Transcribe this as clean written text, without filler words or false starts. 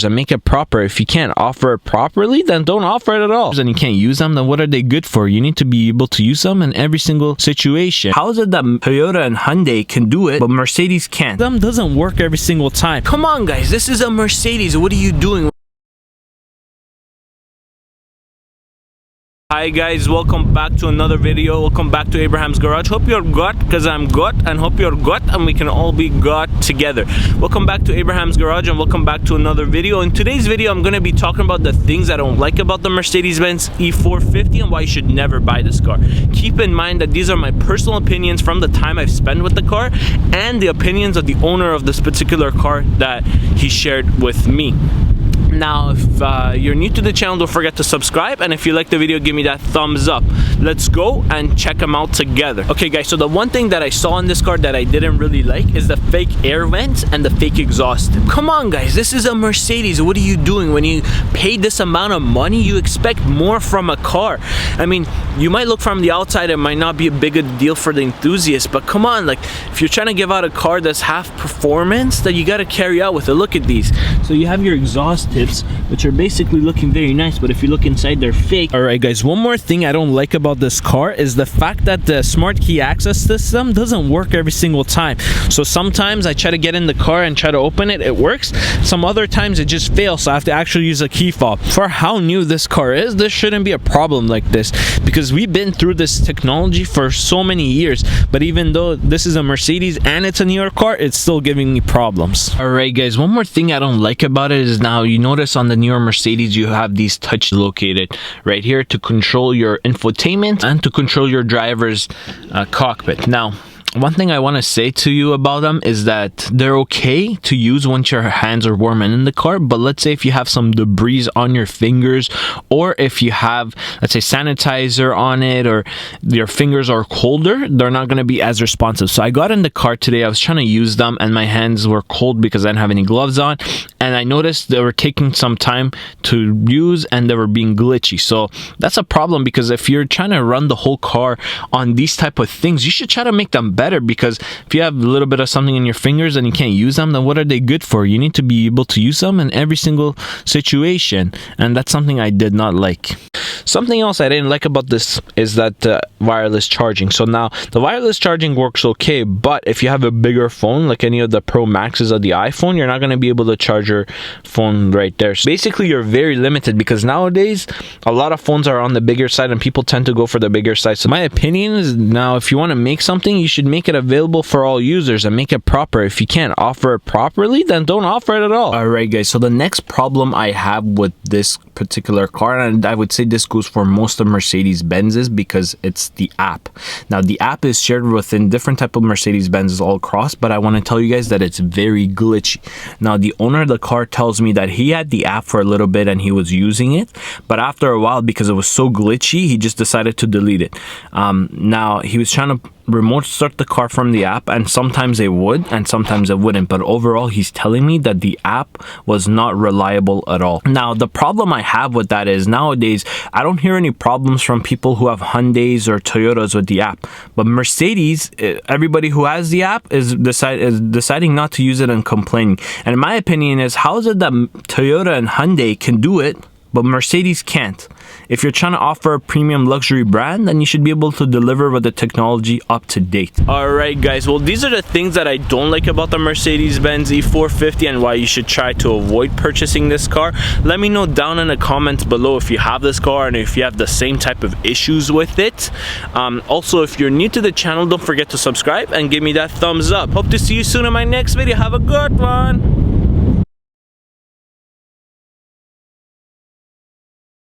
and make it proper. If you can't offer it properly, then don't offer it at all. And you can't use them, then what are they good for? You need to be able to use them in every single situation. How is it that Toyota and Hyundai can do it, but Mercedes can't? Them doesn't work every single time. Come on, guys, this is a Mercedes. What are you doing? Hi guys, welcome back to another video. Welcome back to Abraham's Garage. Hope you're good, because I'm good, and hope you're good and we can all be good together. Welcome back to Abraham's Garage and welcome back to another video. In today's video, I'm going to be talking about the things I don't like about the Mercedes Benz E450 and why you should never buy this car. Keep in mind that these are my personal opinions from the time I've spent with the car and the opinions of the owner of this particular car that he shared with me. Now, if you're new to the channel, don't forget to subscribe, and if you like the video, give me that thumbs up. Let's go and check them out together. Okay guys, so the one thing that I saw in this car that I didn't really like is the fake air vents and the fake exhaust. Come on guys, this is a Mercedes. What are you doing? When you pay this amount of money, you expect more from a car. I mean, you might look from the outside, it might not be a big a deal for the enthusiast, but come on, like, if you're trying to give out a car that's half performance, that you got to carry out with it. Look at these. So you have your exhaust tips, which are basically looking very nice, but if you look inside, they're fake. Alright guys, one more thing I don't like about this car is the fact that the smart key access system doesn't work every single time. So sometimes I try to get in the car and try to open it, it works. Some other times it just fails, so I have to actually use a key fob. For how new this car is, this shouldn't be a problem like this, because we've been through this technology for so many years, but even though this is a Mercedes and it's a newer car, it's still giving me problems. Alright guys, one more thing I don't like about it is, now you notice on the newer Mercedes you have these touch located right here to control your infotainment and to control your driver's cockpit. Now, one thing I want to say to you about them is that they're okay to use once your hands are warm and in the car, but let's say if you have some debris on your fingers, or if you have, let's say, sanitizer on it, or your fingers are colder, they're not going to be as responsive. So I got in the car today, I was trying to use them and my hands were cold because I didn't have any gloves on, and I noticed they were taking some time to use and they were being glitchy. So that's a problem, because if you're trying to run the whole car on these type of things, you should try to make them better, because if you have a little bit of something in your fingers and you can't use them, then what are they good for? You need to be able to use them in every single situation, and that's something I did not like. Something else I didn't like about this is that wireless charging. So now the wireless charging works okay, but if you have a bigger phone like any of the Pro Maxes of the iPhone, you're not going to be able to charge your phone right there. So basically you're very limited, because nowadays a lot of phones are on the bigger side and people tend to go for the bigger side. So my opinion is, now if you want to make something, you should make it available for all users and make it proper. If you can't offer it properly, then don't offer it at all. Alright guys, so the next problem I have with this particular car, and I would say this goes for most of Mercedes Benz's, because it's the app. Now the app is shared within different type of Mercedes Benz's all across, but I want to tell you guys that it's very glitchy. Now the owner of the car tells me that he had the app for a little bit and he was using it, but after a while, because it was so glitchy, he just decided to delete it. Now he was trying to remote start the car from the app, and sometimes it would and sometimes it wouldn't, but overall he's telling me that the app was not reliable at all. Now the problem I have with that is, nowadays I don't hear any problems from people who have Hyundais or Toyotas with the app, but Mercedes, everybody who has the app is deciding not to use it and complaining. And my opinion is, how is it that Toyota and Hyundai can do it but Mercedes can't? If you're trying to offer a premium luxury brand, then you should be able to deliver with the technology up to date. Alright guys, well, these are the things that I don't like about the Mercedes Benz E450 and why you should try to avoid purchasing this car. Let me know down in the comments below if you have this car and if you have the same type of issues with it. Also, if you're new to the channel, don't forget to subscribe and give me that thumbs up. Hope to see you soon in my next video. Have a good one.